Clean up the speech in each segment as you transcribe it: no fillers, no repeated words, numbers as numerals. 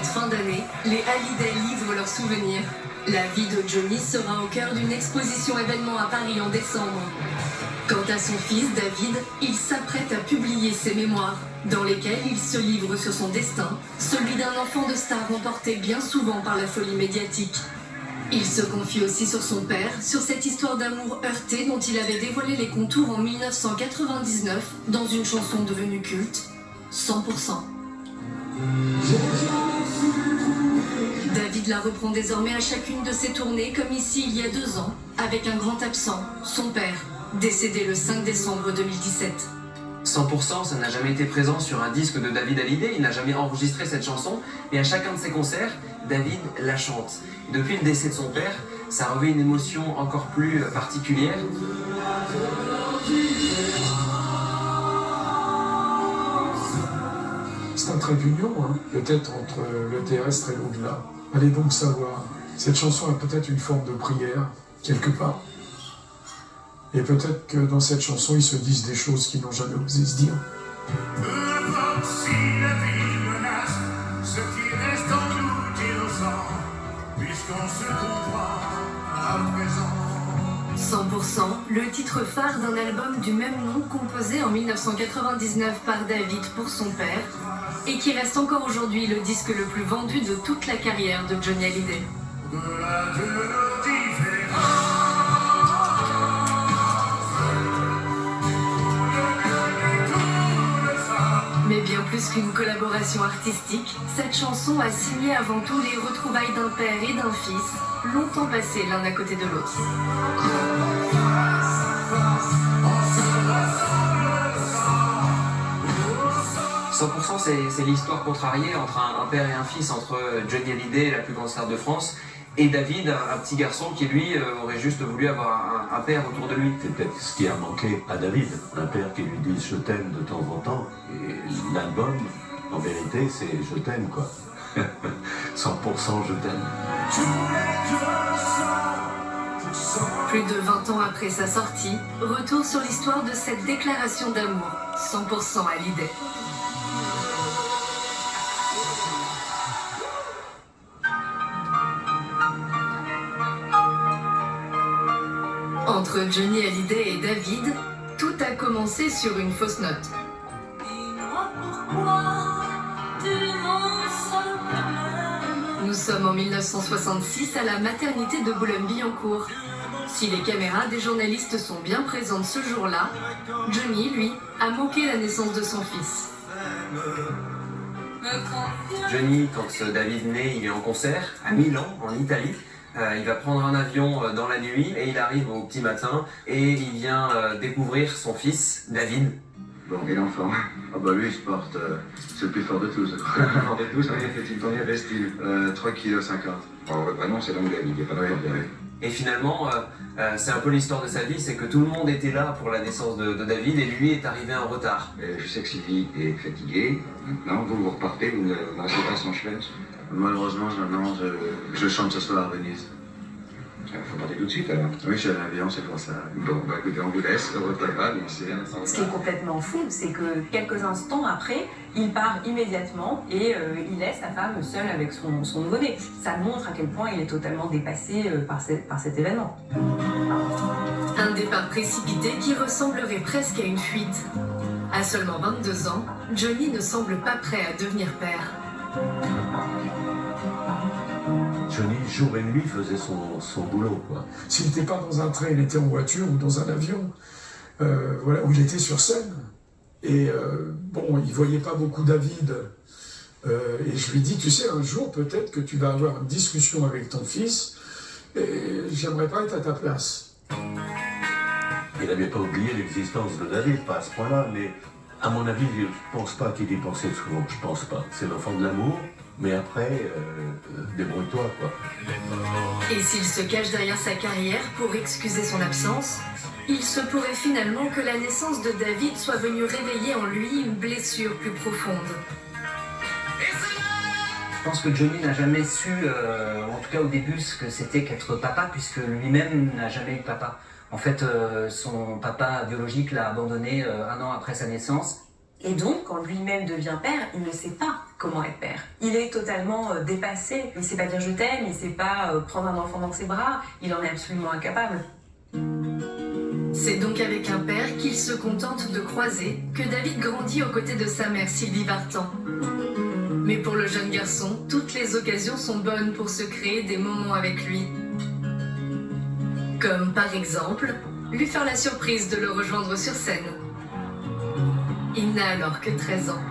cette fin d'année, les Hallyday livrent leurs souvenirs. La vie de Johnny sera au cœur d'une exposition événement à Paris en décembre. Quant à son fils David, il s'apprête à publier ses mémoires, dans lesquelles il se livre sur son destin, celui d'un enfant de star emporté bien souvent par la folie médiatique. Il se confie aussi sur son père, sur cette histoire d'amour heurté dont il avait dévoilé les contours en 1999 dans une chanson devenue culte, 100%. David la reprend désormais à chacune de ses tournées, comme ici il y a 2 ans, avec un grand absent, son père, décédé le 5 décembre 2017. 100%, ça n'a jamais été présent sur un disque de David Hallyday, il n'a jamais enregistré cette chanson, et à chacun de ses concerts, David la chante. Depuis le décès de son père, ça revêt une émotion encore plus particulière. C'est un trait d'union, hein, peut-être entre le terrestre et l'au-delà. Allez donc savoir, cette chanson a peut-être une forme de prière, quelque part. Et peut-être que dans cette chanson, ils se disent des choses qu'ils n'ont jamais osé se dire. Peu importe si la vie menace, ce qui reste en nous est innocent, puisqu'on se comprend à présent. 100%, le titre phare d'un album du même nom composé en 1999 par David pour son père et qui reste encore aujourd'hui le disque le plus vendu de toute la carrière de Johnny Hallyday. Au-delà de nos différences, Mais bien plus qu'une collaboration artistique, cette chanson a signé avant tout les retrouvailles d'un père et d'un fils, longtemps passés l'un à côté de l'autre. 100%, c'est l'histoire contrariée entre un père et un fils, entre Johnny Hallyday, la plus grande star de France, et David, un petit garçon qui lui aurait juste voulu avoir un père autour de lui. C'est peut-être ce qui a manqué à David, un père qui lui dise je t'aime de temps en temps, et l'album, en vérité, c'est je t'aime quoi. 100% je t'aime. Plus de 20 ans après sa sortie, retour sur l'histoire de cette déclaration d'amour, 100% Hallyday. Entre Johnny Hallyday et David, tout a commencé sur une fausse note. Nous sommes en 1966 à la maternité de Boulogne-Billancourt. Si les caméras des journalistes sont bien présentes ce jour-là, Johnny, lui, a manqué la naissance de son fils. Johnny, quand David naît, il est en concert à Milan, en Italie. Il va prendre un avion dans la nuit et il arrive au petit matin et il vient découvrir son fils, David. Bon, et l'enfant? Ah bah lui il se porte, c'est le plus fort de tous. Le plus fort de tous, combien fait-il? Combien pèse-t-il? 3,50 kg. Oh, bah non, c'est l'anglais, il n'y a pas de problème. Et finalement, c'est un peu l'histoire de sa vie, c'est que tout le monde était là pour la naissance de David et lui est arrivé en retard. Je sais que Sylvie est fatiguée. Maintenant, vous repartez, vous ne restez pas sans chemin. Malheureusement, non, je chante ce soir à Venise. Faut partir tout de suite alors. Oui, j'ai un avion, c'est pour ça. Bon, bah écoutez, on vous laisse, heureux papa, bien sûr. Ce qui est complètement fou, c'est que quelques instants après, il part immédiatement et il laisse sa femme seule avec son nouveau-né. Ça montre à quel point il est totalement dépassé par cet événement. Un départ précipité qui ressemblerait presque à une fuite. À seulement 22 ans, Johnny ne semble pas prêt à devenir père. Johnny, jour et nuit, faisait son boulot, quoi. S'il n'était pas dans un train, il était en voiture ou dans un avion, voilà, où il était sur scène. Et bon, il ne voyait pas beaucoup David. Et je lui dis, tu sais, un jour, peut-être que tu vas avoir une discussion avec ton fils, et j'aimerais pas être à ta place. Il n'avait pas oublié l'existence de David, pas à ce point-là, mais à mon avis, je ne pense pas qu'il y pensait souvent, je pense pas. C'est l'enfant de l'amour. Mais après, débrouille-toi, quoi. Et s'il se cache derrière sa carrière pour excuser son absence, il se pourrait finalement que la naissance de David soit venue réveiller en lui une blessure plus profonde. Je pense que Johnny n'a jamais su, en tout cas au début, ce que c'était qu'être papa, puisque lui-même n'a jamais eu de papa. En fait, son papa biologique l'a abandonné 1 an après sa naissance. Et donc, quand lui-même devient père, il ne sait pas comment être père. Il est totalement dépassé. Il ne sait pas dire je t'aime, il ne sait pas prendre un enfant dans ses bras. Il en est absolument incapable. C'est donc avec un père qu'il se contente de croiser que David grandit aux côtés de sa mère Sylvie Vartan. Mais pour le jeune garçon, toutes les occasions sont bonnes pour se créer des moments avec lui. Comme par exemple, lui faire la surprise de le rejoindre sur scène. Il n'a alors que 13 ans.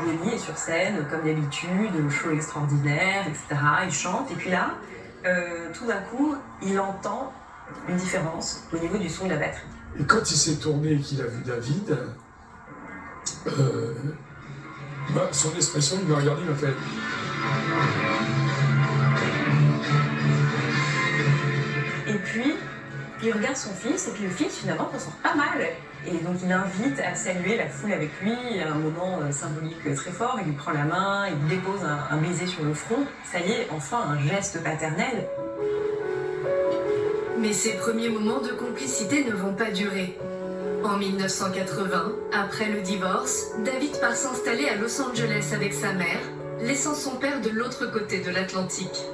Johnny est sur scène, comme d'habitude, show extraordinaire, etc. Il chante, et puis là, tout d'un coup, il entend une différence au niveau du son de la batterie. Et quand il s'est tourné et qu'il a vu David, son expression, il m'a regardé, il m'a fait... Et puis, il regarde son fils, et puis le fils, finalement, s'en sort pas mal. Et donc, il invite à saluer la foule avec lui, un moment symbolique très fort. Il lui prend la main, il lui dépose un baiser sur le front. Ça y est, enfin, un geste paternel. Mais ces premiers moments de complicité ne vont pas durer. En 1980, après le divorce, David part s'installer à Los Angeles avec sa mère, laissant son père de l'autre côté de l'Atlantique.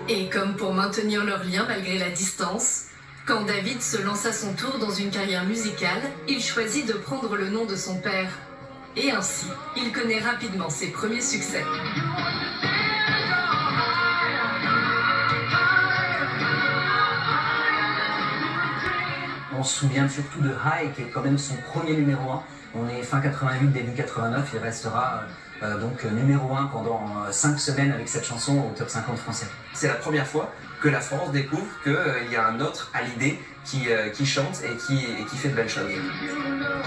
Et comme pour maintenir leur lien malgré la distance, quand David se lance à son tour dans une carrière musicale, il choisit de prendre le nom de son père. Et ainsi, il connaît rapidement ses premiers succès. On se souvient surtout de High, qui est quand même son premier numéro 1. On est fin 88, début 89, il restera donc numéro 1 pendant 5 semaines avec cette chanson au top 50 français. C'est la première fois que la France découvre qu'il y a un autre Hallyday qui chante et qui fait de belles choses.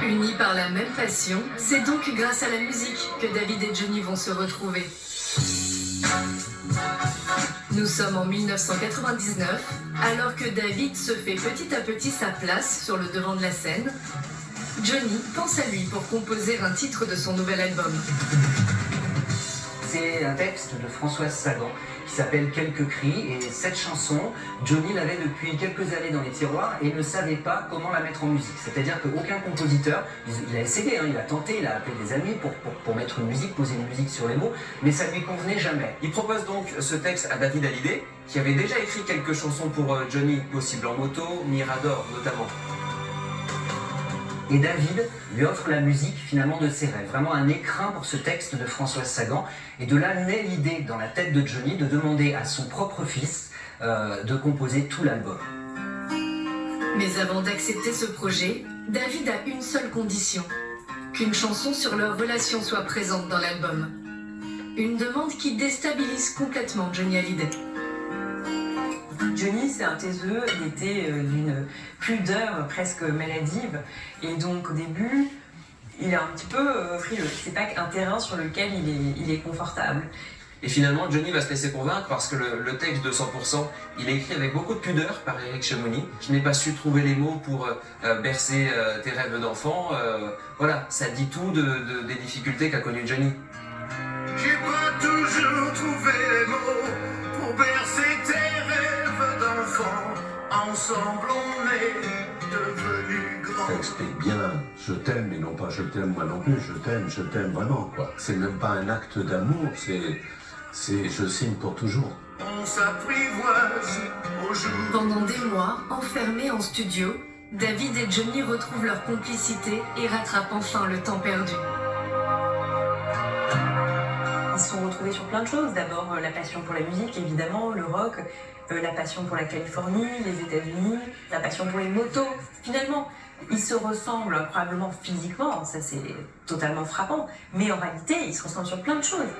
Unis par la même passion, c'est donc grâce à la musique que David et Johnny vont se retrouver. Nous sommes en 1999, alors que David se fait petit à petit sa place sur le devant de la scène. Johnny pense à lui pour composer un titre de son nouvel album. C'est un texte de Françoise Sagan qui s'appelle Quelques cris, et cette chanson, Johnny l'avait depuis quelques années dans les tiroirs et ne savait pas comment la mettre en musique. C'est-à-dire qu'aucun compositeur, il a essayé, il a tenté, il a appelé des amis pour mettre une musique, poser une musique sur les mots, mais ça ne lui convenait jamais. Il propose donc ce texte à David Hallyday, qui avait déjà écrit quelques chansons pour Johnny, Possible en moto, Mirador notamment. Et David lui offre la musique finalement de ses rêves, vraiment un écrin pour ce texte de Françoise Sagan. Et de là naît l'idée dans la tête de Johnny de demander à son propre fils de composer tout l'album. Mais avant d'accepter ce projet, David a une seule condition, qu'une chanson sur leur relation soit présente dans l'album. Une demande qui déstabilise complètement Johnny Hallyday. Johnny, c'est un taiseux, il était d'une pudeur presque maladive. Et donc au début, il est un petit peu frileux. C'est pas un terrain sur lequel il est confortable. Et finalement, Johnny va se laisser convaincre parce que le texte de 100%, il est écrit avec beaucoup de pudeur par Éric Chamonix. Je n'ai pas su trouver les mots pour bercer tes rêves d'enfant. Voilà, ça dit tout des difficultés qu'a connues Johnny. J'ai pas toujours trouvé les mots pour bercer tes rêves d'enfant. Ensemble on est devenus grands. Ça explique bien je t'aime, mais non pas je t'aime moi non plus, je t'aime vraiment quoi. C'est même pas un acte d'amour, c'est je signe pour toujours. On s'apprivoise au jour. Pendant des mois, enfermés en studio, David et Johnny retrouvent leur complicité et rattrapent enfin le temps perdu. Ils se sont retrouvés sur plein de choses. D'abord, la passion pour la musique, évidemment, le rock, la passion pour la Californie, les États-Unis, la passion pour les motos. Finalement, ils se ressemblent probablement physiquement, ça c'est totalement frappant, mais en réalité, ils se ressemblent sur plein de choses.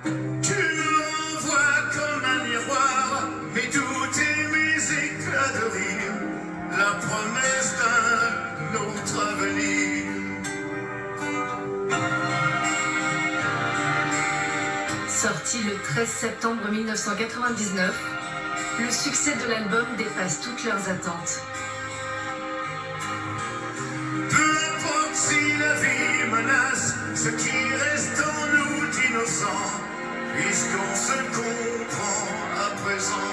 Tu me vois comme un miroir, mais tout est mes éclats de rire, la promesse d'un autre avenir. Sorti le 13 septembre 1999, le succès de l'album dépasse toutes leurs attentes. Peu importe si la vie menace ce qui reste en nous d'innocents, puisqu'on se comprend à présent.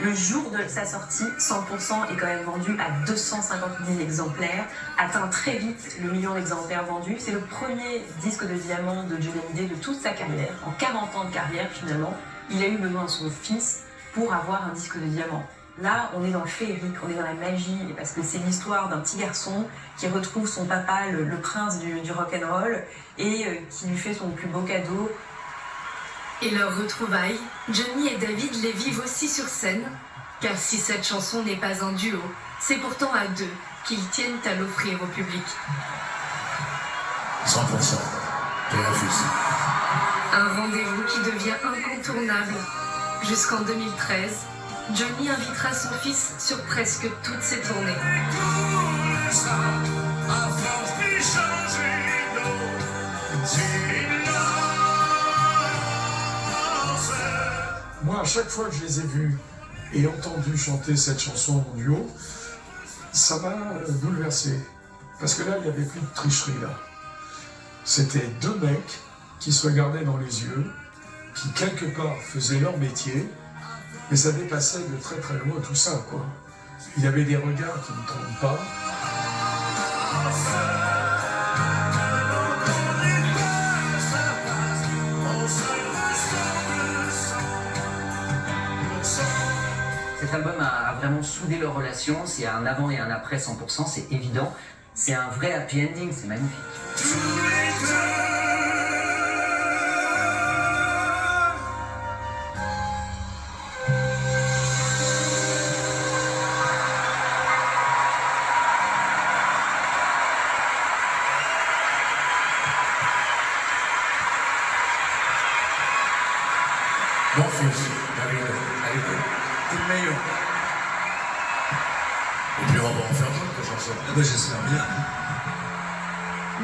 Le jour de sa sortie, 100% est quand même vendu à 250 000 exemplaires, atteint très vite le million d'exemplaires vendus. C'est le premier disque de diamant de Johnny Hallyday de toute sa carrière. En 40 ans de carrière, finalement, il a eu besoin de son fils pour avoir un disque de diamant. Là, on est dans le féerique, on est dans la magie, parce que c'est l'histoire d'un petit garçon qui retrouve son papa, le prince du rock'n'roll, et qui lui fait son plus beau cadeau. Et leur retrouvaille, Johnny et David les vivent aussi sur scène, car si cette chanson n'est pas un duo, c'est pourtant à deux qu'ils tiennent à l'offrir au public. 100%. Père et fils. Un rendez-vous qui devient incontournable. Jusqu'en 2013, Johnny invitera son fils sur presque toutes ses tournées. Moi, à chaque fois que je les ai vus et entendus chanter cette chanson en duo, ça m'a bouleversé. Parce que là, il n'y avait plus de tricherie, là. C'était deux mecs qui se regardaient dans les yeux, qui quelque part faisaient leur métier, mais ça dépassait de très très loin tout ça, quoi. Il y avait des regards qui ne trompent pas. Cet album a vraiment soudé leur relation, c'est un avant et un après 100%, c'est évident. C'est un vrai happy ending, c'est magnifique. Mon fils, David, t'es le meilleur. Et puis on va en faire d'autres de chansons. Ah ben j'espère bien.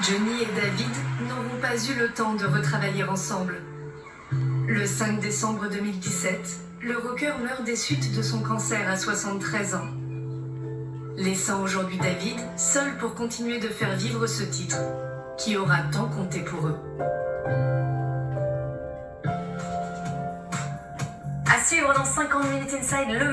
Johnny et David n'auront pas eu le temps de retravailler ensemble. Le 5 décembre 2017, le rocker meurt des suites de son cancer à 73 ans. Laissant aujourd'hui David seul pour continuer de faire vivre ce titre, qui aura tant compté pour eux. À suivre dans 50 Minutes Inside, le